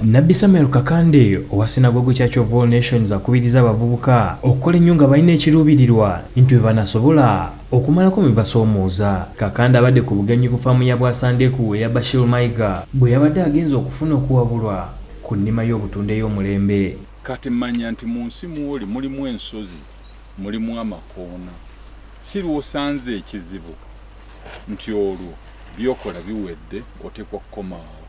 Nabbi Kakande owa Sinagogo Church of All Nations akubirizza abavubuka okukola ennyo nga balina ekiruubirirwa nti bwe banasobola okumalako bwe basoomooza. Kakande abadde ku bugenyi ku faamu ya Bwasandeku eya Bashir Mayiga bwe yabadde agenza okufuna okuwabulwa ku nnima y'obutunda ey'omulembe. Kati manya nti mu nsi muwoli mulimu ensozi, mulimu amakoona. Si lw'osanze ekizibu nti olwo byokola biwedde oteekwa kukomaawo.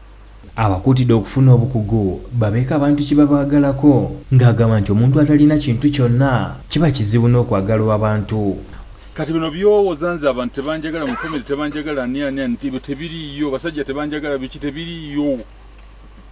Abakuutidde okufuna obukugu babeeka abantu kye babaagalako ng'agamba nti omuntu atalina kintu kyonna kiba kizibu n'okwagalwa abantu. Kati bino byowooza nze abantu tebanjagala mu famire tebanjagala ani nti tebiriiyo, basajja tebanjagala biki tebiriiyo,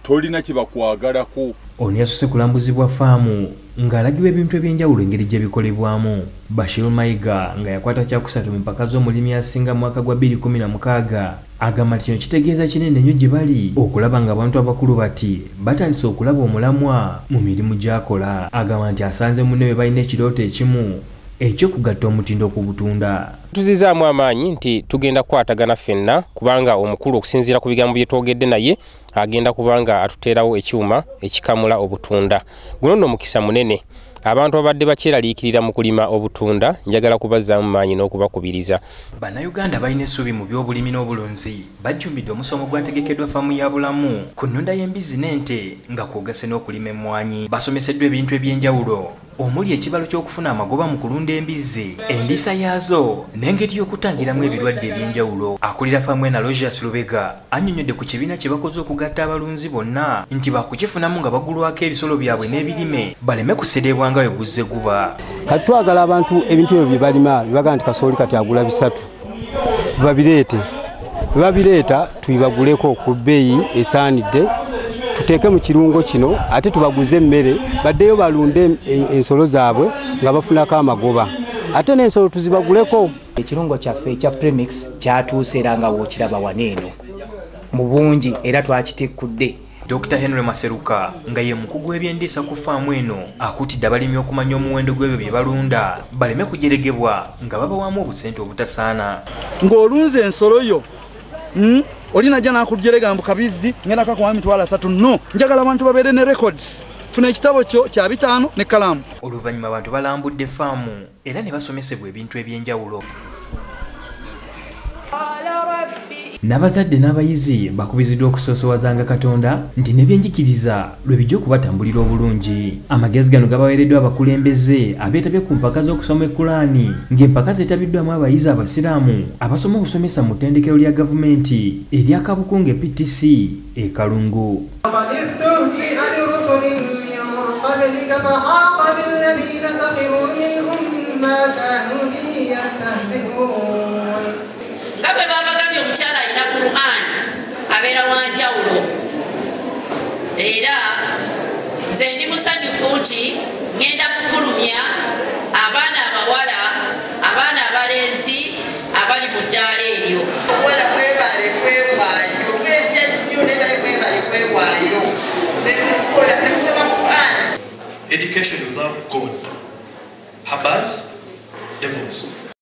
tolina kye bakwagalako. Ono yasose kulambuzibwa faamu ng'alagibwa ebintu eby'enjawulo engeri gye bikolebwamu. Bashir Mayiga nga yakwata kyakusatu mu mpaka z'omulimi asinga mu mwaka gwa 2016 agamba nti kino kitegeeza kinene nnyo gye bali okulaba ng'abantu abakulu bati batandise okulaba omulamwa mu mirimu gy'akola. Agamba nti asanze munne be balina ekirooto ekimu eky'okugatta omutindo ku butunda. Tuzizaamu amaanyi nti tugenda kukwatagana ffenna kubanga omukulu okusinziira ku bigambo bye twogedde naye agenda kubanga atuteerawo ekyuma ekikamula obutunda. Guno nno mukisa munene. Abantu abadde bakyeraliikirira mu kulima obutunda njagala kubazzaamu maanyi n'okubakubiriza. Bannayuganda balina essuubi mu by'obulimi n'obulunzi bajjumbidde omusomo gwategekeddwa faamu ya bulamu ku nnunda y'embizzi n'ente nga kwogase n'okulima emmwanyi. Basomeseddwa ebintu eby'enjawulo omuli ekibalo ky'okufuna amagoba mu kulunda embizzi, endiisa yaazo n'engeri y'okutangiramu ebirwadde eby'enjawulo. Akulira faamu ena Rogers Lubega annyonnyodde ku kibiina kye bakoze okugatta abalunzi bonna nti bakukifunamu nga bagulwako ebisolo byabwe n'ebirime baleme kuserebwa nga yoguzze guba. Kati twagala abantu ebintu ebyo bye balima bibaga nti kasooli kati agula 3 babireeta tuyibaguleko ku bbeeyi esaanidde tuteeke mu kirungo kino ate tubaguze emmere baddeyo balunde ensolo zaabwe nga bafunako amagoba ate n'ensolo tuzibaguleko. Ekirungo kyaffe ekya premix kyatuuse era nga wookiraba waneeno mu bungi era twakitekkudde. Dr. Henry Maseruka nga ye mukugu w'ebyendiisa ku faamu eno akuutidde abalimi okumanya omuwendo gw'ebyo bye balunda baleme kujeregebwa nga babawamu obusente obutasaana. Ng'olunze ensolo yo olina jja nakujerega mbu kabizzi ngenda kakuwa emitwalo 3 no njagala abantu babeere ne records. Funa ekitabo kyo kya 5 ne kalamu. Oluvannyuma abantu balambudde faamu era ne basomesebwa ebintu eby'enjawulo. N'abazadde n'abayizi bakubiziddwa okusoosowazanga Katonda nti n'ebyenjigiriza lwe bijja okubatambulira obulungi. Amagezi gano gabaweereddwa abakulembeze abeetabye ku mpaka z'okusoma Ekulaani ng'empaka zeetabiddwamu abayizi abasiraamu abasoma okusomesa mu ttendekero lya gavumenti erya Kabukunge PTC e Kalungu. Omukyala alina Quran abeera wanjawulo era nze ndi musanyufu nti ngenda kufulumya abaana abawala abaana abalenzi abali mu ddaala eryo. Omuwala mwebale kwewaayo twetya nnyo nebale mwebale kwewaayo nemukola nekusoma Quran. Education